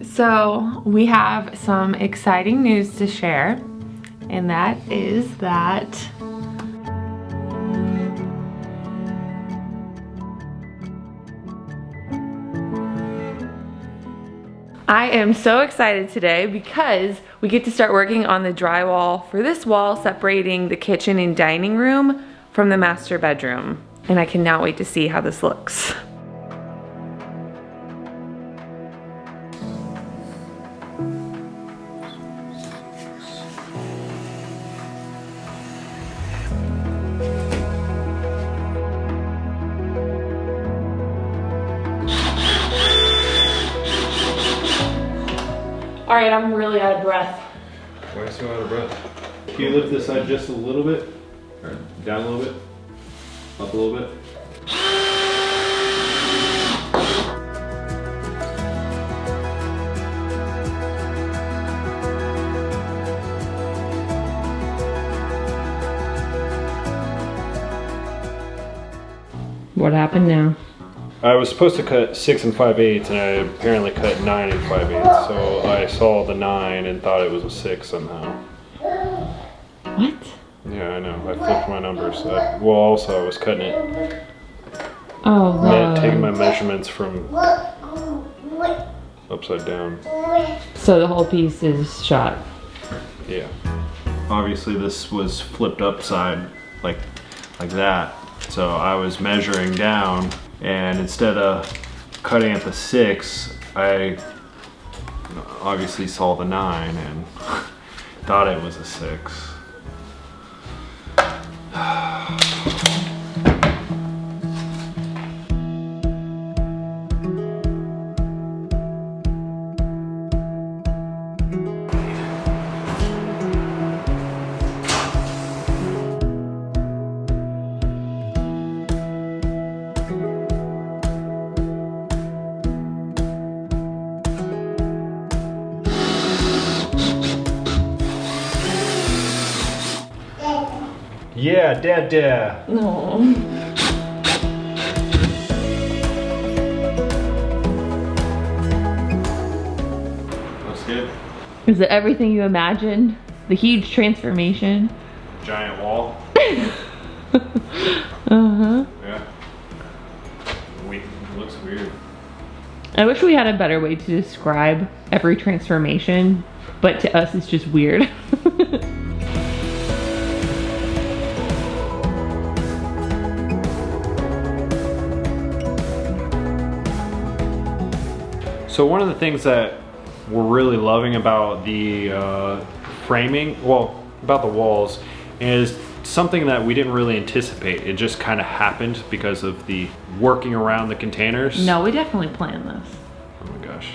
So we have some exciting news to share, and that is that I am so excited today because we get to start working on the drywall for this wall separating the kitchen and dining room from the master bedroom. And I cannot wait to see how this looks. All right, I'm really out of breath. Why are you so out of breath? Can you lift this side just a little bit? Or down a little bit? Up a little bit? What happened now? I was supposed to cut 6 5/8 and I apparently cut 9 5/8. So I saw the 9 and thought it was a 6 somehow. What? Yeah, I know. I flipped my numbers. Well, also I was cutting it. Oh, Taking my measurements from upside down. So the whole piece is shot. Yeah. Obviously this was flipped upside like that. So I was measuring down, and instead of cutting at the 6, I obviously saw the 9 and thought it was a 6. Yeah, dad. No. Looks good. Is it everything you imagined? The huge transformation? Giant wall. Uh-huh. Yeah. It looks weird. I wish we had a better way to describe every transformation, but to us it's just weird. So one of the things that we're really loving about the framing, well, about the walls, is something that we didn't really anticipate. It just kind of happened because of the working around the containers. No, we definitely planned this. Oh my gosh.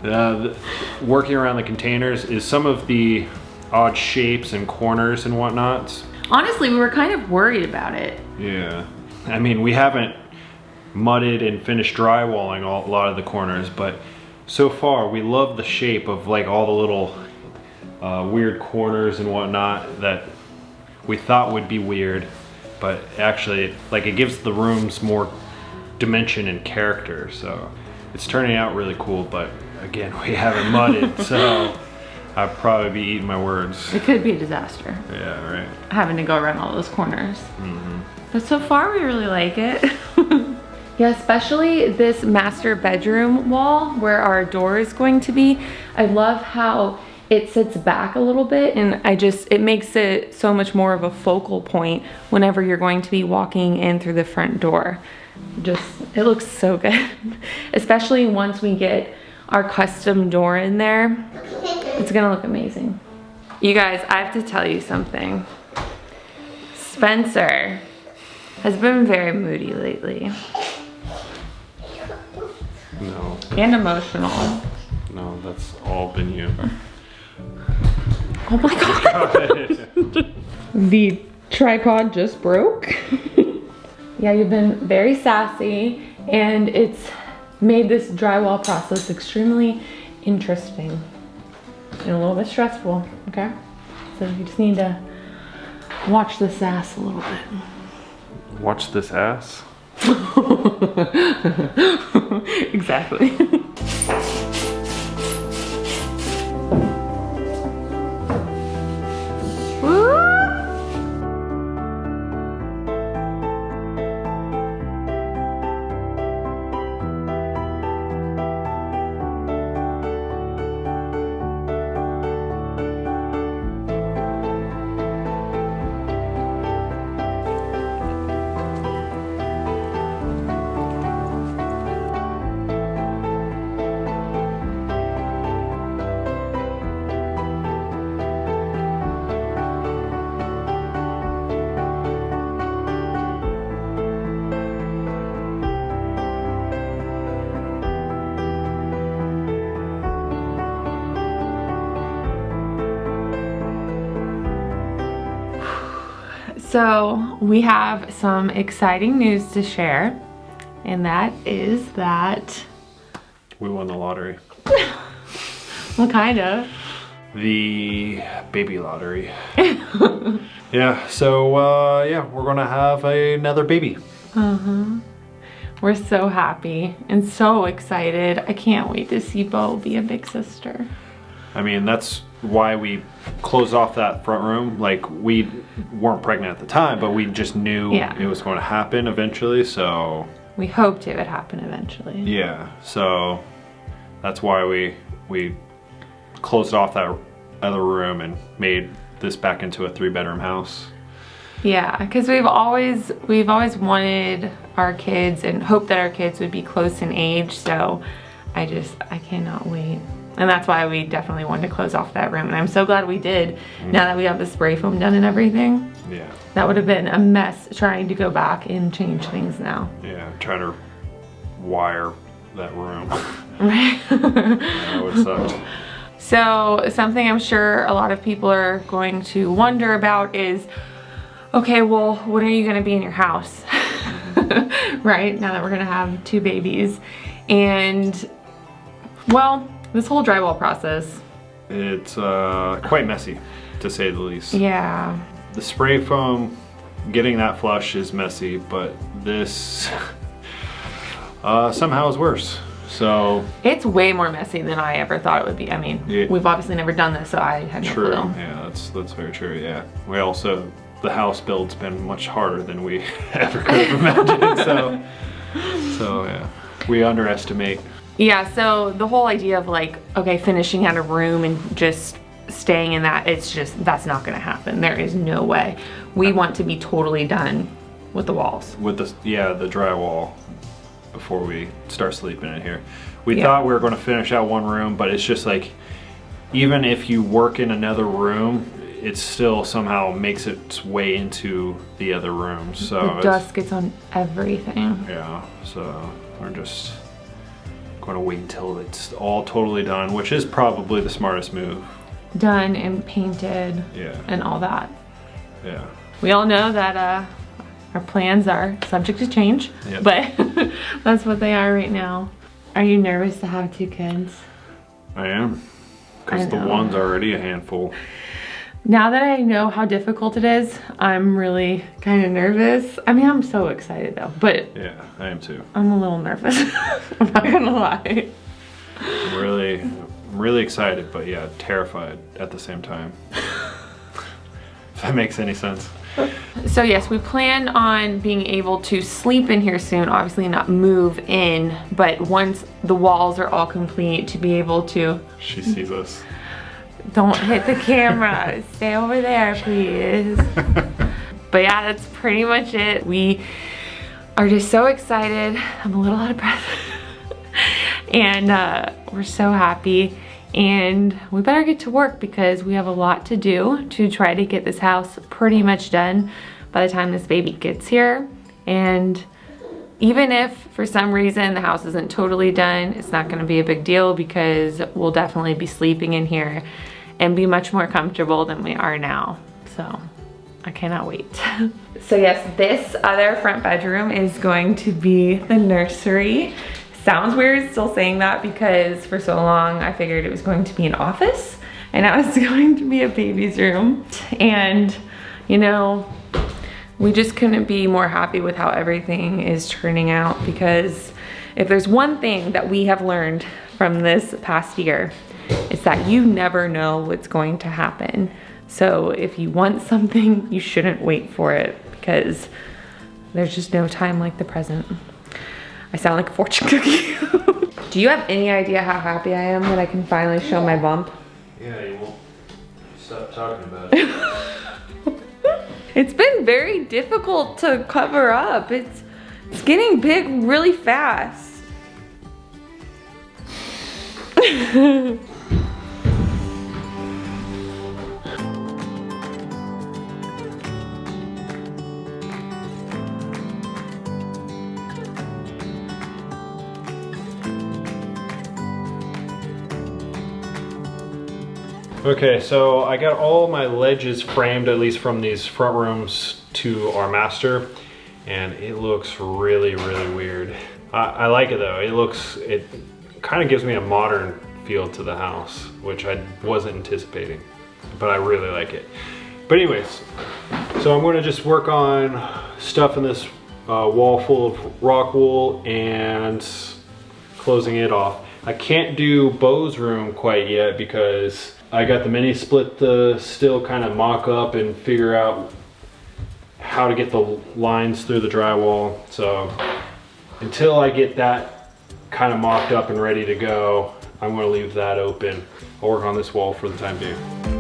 The working around the containers is some of the odd shapes and corners and whatnot. Honestly, we were kind of worried about it. Yeah. I mean, we haven't mudded and finished drywalling a lot of the corners, but so far we love the shape of like all the little weird corners and whatnot that we thought would be weird, but actually like it gives the rooms more dimension and character. So it's turning out really cool, but again, we haven't mudded, so I'll probably be eating my words. It could be a disaster. Yeah, right. Having to go around all those corners. Mm-hmm. But so far we really like it. Yeah, especially this master bedroom wall where our door is going to be. I love how it sits back a little bit, and it makes it so much more of a focal point whenever you're going to be walking in through the front door. It looks so good. Especially once we get our custom door in there. It's gonna look amazing. You guys, I have to tell you something. Spencer has been very moody lately. No. And emotional. No, that's all been you. Oh my god. The tripod just broke. Yeah, you've been very sassy, and it's made this drywall process extremely interesting and a little bit stressful, okay? So you just need to watch the sass a little bit. Watch this ass? Exactly. So we have some exciting news to share, and that is that we won the lottery. well, kind of. The baby lottery. Yeah, so yeah, we're gonna have another baby. We're so happy and so excited. I can't wait to see Bo be a big sister. I mean, that's why we closed off that front room. Like, we weren't pregnant at the time, but we just knew it was going to happen eventually, so... We hoped it would happen eventually. Yeah, so that's why we closed off that other room and made this back into a 3-bedroom house. Yeah, because we've always wanted our kids and hoped that our kids would be close in age, so I cannot wait. And that's why we definitely wanted to close off that room, and I'm so glad we did, now that we have the spray foam done and everything. Yeah. That would have been a mess trying to go back and change things now. Yeah, trying to wire that room. Right. That would have sucked. So something I'm sure a lot of people are going to wonder about is, okay, well, when are you gonna be in your house? Right, now that we're gonna have 2 babies. And, well, this whole drywall process. It's quite messy, to say the least. Yeah. The spray foam, getting that flush is messy, but this somehow is worse. So it's way more messy than I ever thought it would be. I mean, we've obviously never done this, so I had no clue. Yeah, that's very true. Yeah, we also, the house build's been much harder than we ever could have imagined. So yeah, we underestimate. Yeah, so the whole idea of like, okay, finishing out a room and just staying in that, that's not gonna happen. There is no way. We want to be totally done with the walls. With the drywall before we start sleeping in here. We thought we were gonna finish out one room, but it's just like, even if you work in another room, it still somehow makes its way into the other rooms. So the dust gets on everything. Yeah, so we're just gonna wait until it's all totally done, which is probably the smartest move. Done and painted. Yeah. And all that. Yeah. We all know that our plans are subject to change, but that's what they are right now. Are you nervous to have 2 kids? I am, because the one's already a handful. Now that I know how difficult it is, I'm really kind of nervous. I mean, I'm so excited though, but yeah, I am too. I'm a little nervous. I'm not gonna lie. I'm really excited, but yeah, terrified at the same time. If that makes any sense. So yes, we plan on being able to sleep in here soon, obviously not move in, but once the walls are all complete, to be able to... She sees us. Don't hit the camera. Stay over there, please. But yeah, that's pretty much it. We are just so excited. I'm a little out of breath. And we're so happy. And we better get to work because we have a lot to do to try to get this house pretty much done by the time this baby gets here. And even if for some reason the house isn't totally done, it's not gonna be a big deal because we'll definitely be sleeping in here and be much more comfortable than we are now. So I cannot wait. So yes, this other front bedroom is going to be the nursery. Sounds weird still saying that because for so long I figured it was going to be an office and now it's going to be a baby's room. And you know, we just couldn't be more happy with how everything is turning out, because if there's one thing that we have learned from this past year, it's that you never know what's going to happen. So if you want something, you shouldn't wait for it because there's just no time like the present. I sound like a fortune cookie. Do you have any idea how happy I am that I can finally show my bump? Yeah, you won't stop talking about it. It's been very difficult to cover up. It's getting big really fast. Okay, so I got all my ledges framed, at least from these front rooms to our master, and it looks really, really weird. I like it though. It kind of gives me a modern feel to the house, which I wasn't anticipating, but I really like it. But anyways, so I'm gonna just work on stuffing this wall full of rock wool and closing it off. I can't do Bo's room quite yet because I got the mini split to still kind of mock up and figure out how to get the lines through the drywall. So until I get that kind of mocked up and ready to go, I'm gonna leave that open. I'll work on this wall for the time being.